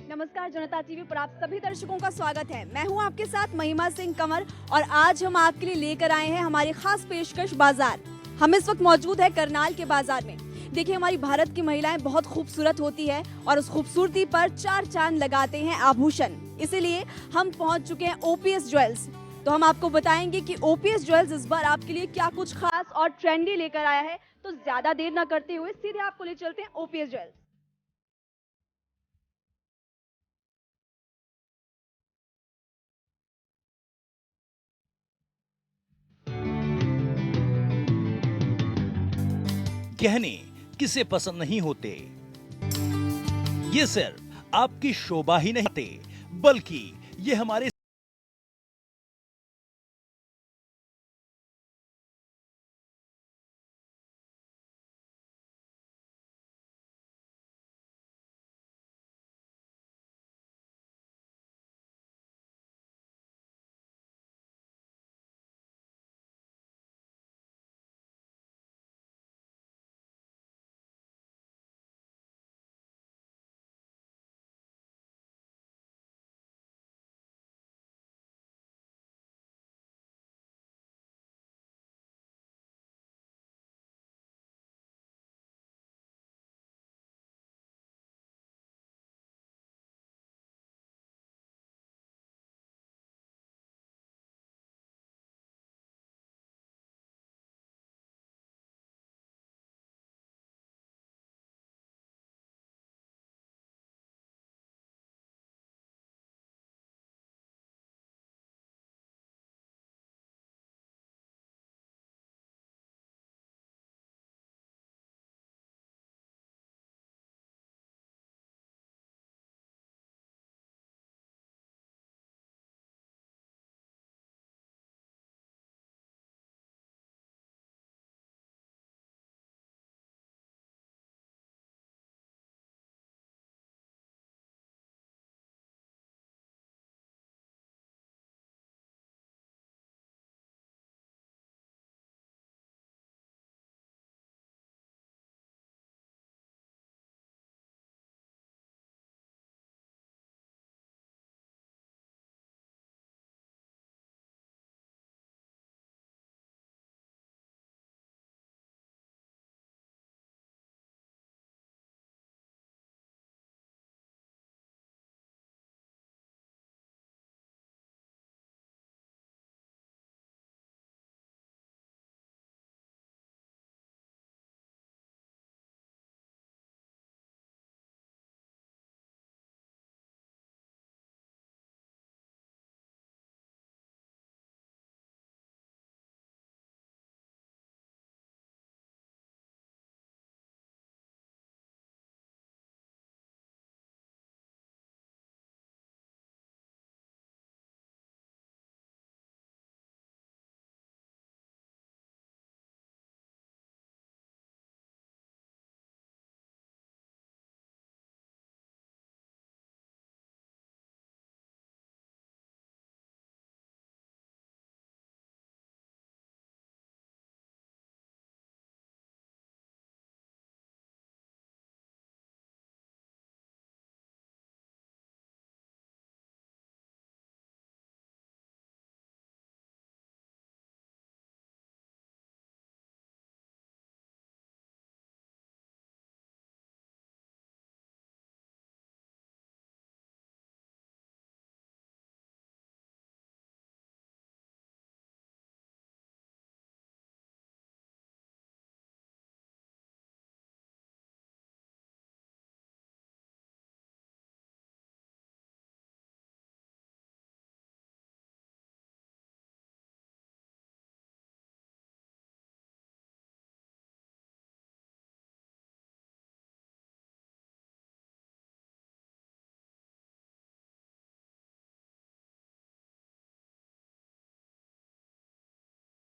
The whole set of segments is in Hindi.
नमस्कार जनता टीवी पर आप सभी दर्शकों का स्वागत है। मैं हूं आपके साथ महिमा सिंह कंवर और आज हम आपके लिए लेकर आए हैं हमारी खास पेशकश बाजार। हम इस वक्त मौजूद है करनाल के बाजार में। देखिए, हमारी भारत की महिलाएं बहुत खूबसूरत होती है और उस खूबसूरती पर चार चांद लगाते हैं आभूषण। इसीलिए हम पहुंच चुके हैं ओपीएस ज्वेल्स। तो हम आपको बताएंगे कि ओपीएस ज्वेल्स इस बार आपके लिए क्या कुछ खास और ट्रेंडी लेकर आया है। तो ज्यादा देर न करते हुए सीधे आपको ले चलते हैं ओपीएस ज्वेल्स। गहने किसे पसंद नहीं होते। ये सिर्फ आपकी शोभा ही नहीं होते, बल्कि ये हमारे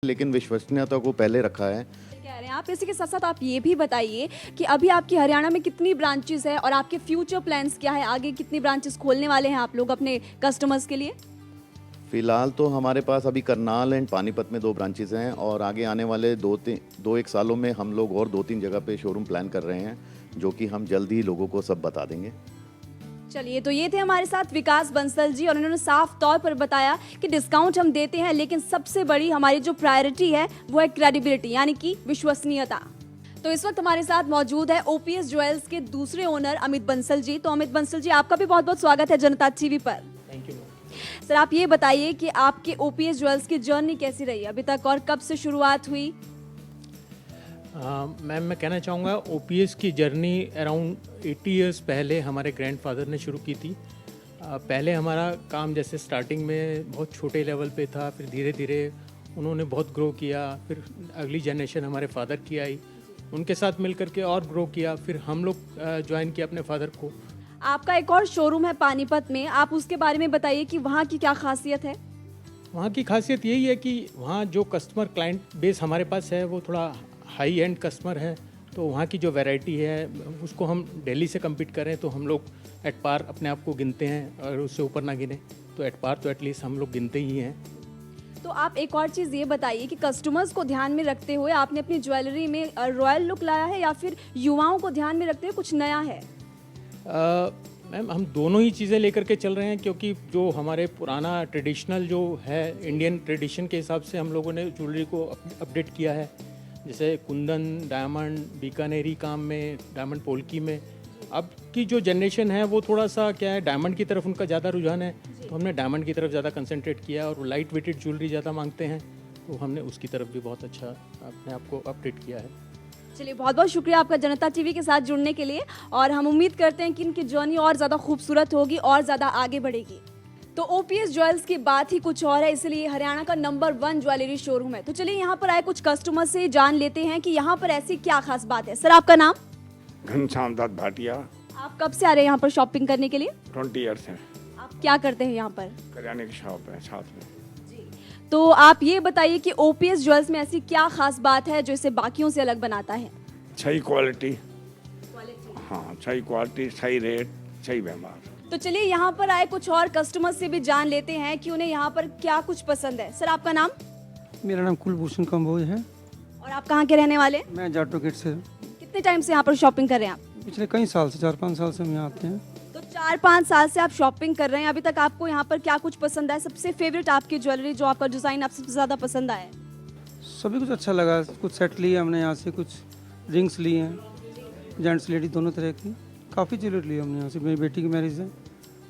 लेकिन विश्वसनीयता को पहले रखा है। कह रहे हैं आप। इसी के साथ साथ आप ये भी बताइए कि अभी आपकी हरियाणा में कितनी ब्रांचेस है और आपके फ्यूचर प्लान्स क्या है, आगे कितनी ब्रांचेस खोलने वाले हैं आप लोग अपने कस्टमर्स के लिए? फिलहाल तो हमारे पास अभी करनाल एंड पानीपत में 2 ब्रांचेस हैं और आगे आने वाले 2-1 सालों में हम लोग और 2-3 जगह पे शोरूम प्लान कर रहे हैं, जो कि हम जल्द ही लोगों को सब बता देंगे। चलिए, तो ये थे हमारे साथ विकास बंसल जी और उन्होंने साफ तौर पर बताया कि डिस्काउंट हम देते हैं, लेकिन सबसे बड़ी हमारी जो प्रायोरिटी है वो है क्रेडिबिलिटी, यानी कि विश्वसनीयता। तो इस वक्त हमारे साथ मौजूद है ओपीएस ज्वेल्स के दूसरे ओनर अमित बंसल जी। तो अमित बंसल जी, आपका भी बहुत बहुत स्वागत है जनता टीवी पर। Thank you. सर, आप ये बताइए कि आपके ओपीएस ज्वेल्स की जर्नी कैसी रही अभी तक और कब से शुरुआत हुई? मैम, मैं कहना चाहूँगा ओपीएस की जर्नी अराउंड 80 इयर्स पहले हमारे ग्रैंडफादर ने शुरू की थी। पहले हमारा काम जैसे स्टार्टिंग में बहुत छोटे लेवल पे था, फिर धीरे धीरे उन्होंने बहुत ग्रो किया, फिर अगली जनरेशन हमारे फादर की आई, उनके साथ मिल करके और ग्रो किया, फिर हम लोग ज्वाइन किया अपने फादर को। आपका एक और शोरूम है पानीपत में, आप उसके बारे में बताइए कि वहाँ की क्या खासियत है? वहाँ की खासियत यही है कि वहाँ जो कस्टमर क्लाइंट बेस हमारे पास है वो थोड़ा हाई एंड कस्टमर है, तो वहाँ की जो वैरायटी है उसको हम दिल्ली से compete करें तो हम लोग एट पार अपने आप को गिनते हैं, और उससे ऊपर ना गिने तो एट पार तो एटलीस्ट हम लोग गिनते ही हैं। तो आप एक और चीज़ ये बताइए कि कस्टमर्स को ध्यान में रखते हुए आपने अपनी ज्वेलरी में रॉयल लुक लाया है या फिर युवाओं को ध्यान में रखते हुए कुछ नया है? मैम, हम दोनों ही चीज़ें लेकर के चल रहे हैं, क्योंकि जो हमारे पुराना ट्रेडिशनल जो है इंडियन ट्रेडिशन के हिसाब से हम लोगों ने ज्वेलरी को अपडेट किया है। जैसे कुंदन, डायमंड, बीकानेरी काम में, डायमंड पोल्की में। अब की जो जनरेशन है वो थोड़ा सा क्या है, डायमंड की तरफ उनका ज़्यादा रुझान है, तो हमने डायमंड की तरफ ज़्यादा कंसंट्रेट किया, और लाइट वेटेड ज्वेलरी ज़्यादा मांगते हैं तो हमने उसकी तरफ भी बहुत अच्छा अपने आप को अपडेट किया है। चलिए, बहुत बहुत शुक्रिया आपका जनता टीवी के साथ जुड़ने के लिए, और हम उम्मीद करते हैं कि इनकी जर्नी और ज़्यादा खूबसूरत होगी और ज़्यादा आगे बढ़ेगी। तो ओपीएस ज्वेल्स की बात ही कुछ और है, इसलिए हरियाणा का नंबर 1 ज्वेलरी शोरूम है। तो चलिए, यहाँ पर आए कुछ कस्टमर से जान लेते हैं कि यहाँ पर ऐसी क्या खास बात है। सर, आपका नाम? घनश्याम दत्त भाटिया। आप कब से आ रहे हैं यहाँ पर शॉपिंग करने के लिए? 20 ईयर्स है। आप क्या करते हैं यहाँ पर? करियाने की शॉप है साथ में। तो आप ये बताइए कि ओपीएस ज्वेल्स में ऐसी क्या खास बात है जो इसे बाकियों से अलग बनाता है? सही क्वालिटी, हाँ सही क्वालिटी, सही रेट, सही व्यवहार। तो चलिए, यहाँ पर आए कुछ और कस्टमर से भी जान लेते हैं कि उन्हें यहाँ पर क्या कुछ पसंद है। सर, आपका नाम? मेरा नाम कुलभूषण कंबोज है। और आप कहाँ के रहने वाले? मैं जाटो गेट से। कितने टाइम से यहाँ पर शॉपिंग कर रहे हैं आप? पिछले कई साल से, 4-5 साल से हम यहाँ आते हैं। तो 4-5 साल से आप शॉपिंग कर रहे हैं, अभी तक आपको यहाँ पर क्या कुछ पसंद आया? सबसे फेवरेट आपकी ज्वेलरी, जो आपका डिज़ाइन आपसे सबसे ज़्यादा पसंद आया है? सभी कुछ अच्छा लगा। कुछ सेट लिए हमने यहाँ से, कुछ रिंग्स लिए हैं, जेंट्स लेडीज दोनों तरह की। काफ़ी ज्वेलरी ली हमने यहाँ से। मेरी बेटी की मैरिज है,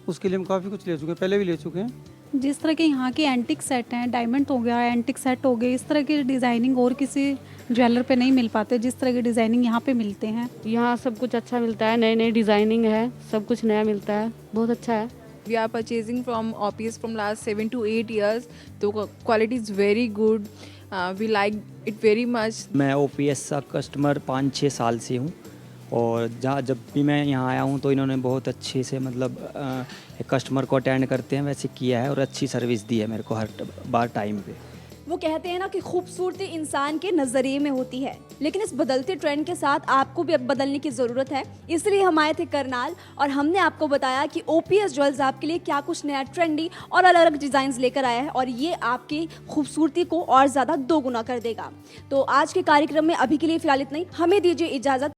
उसके लिए हम काफ़ी कुछ ले चुके हैं, पहले भी ले चुके हैं। जिस तरह के यहाँ के एंटिक सेट हैं, डायमंड हो गया, एंटिक सेट हो गए, इस तरह की डिज़ाइनिंग और किसी ज्वेलर पे नहीं मिल पाते, जिस तरह की डिज़ाइनिंग यहाँ पे मिलते हैं। यहाँ सब कुछ अच्छा मिलता है, नई नई डिज़ाइनिंग है, सब कुछ नया मिलता है, बहुत अच्छा है। We are purchasing from OPS from last 7 to 8 years. The quality is very good. We like it very much. मैं ओपीएस का कस्टमर 5-6 साल से हूँ, और जहाँ जब भी मैं यहाँ आया हूँ तो इन्होंने बहुत अच्छे से मतलब कस्टमर को अटेंड करते हैं वैसे किया है, और अच्छी सर्विस दी है मेरे को हर बार टाइम पे। वो कहते हैं ना कि खूबसूरती इंसान के नजरिए में होती है, लेकिन इस बदलते ट्रेंड के साथ आपको भी अब बदलने की ज़रूरत है। इसलिए हम आए थे करनाल, और हमने आपको बताया कि ओपीएस ज्वेल्स आपके लिए क्या कुछ नया ट्रेंडी और अलग अलग डिज़ाइंस लेकर आया है, और ये आपकी खूबसूरती को और ज़्यादा दोगुना कर देगा। तो आज के कार्यक्रम में अभी के लिए फ़िलहाल इतना ही। हमें दीजिए इजाज़त।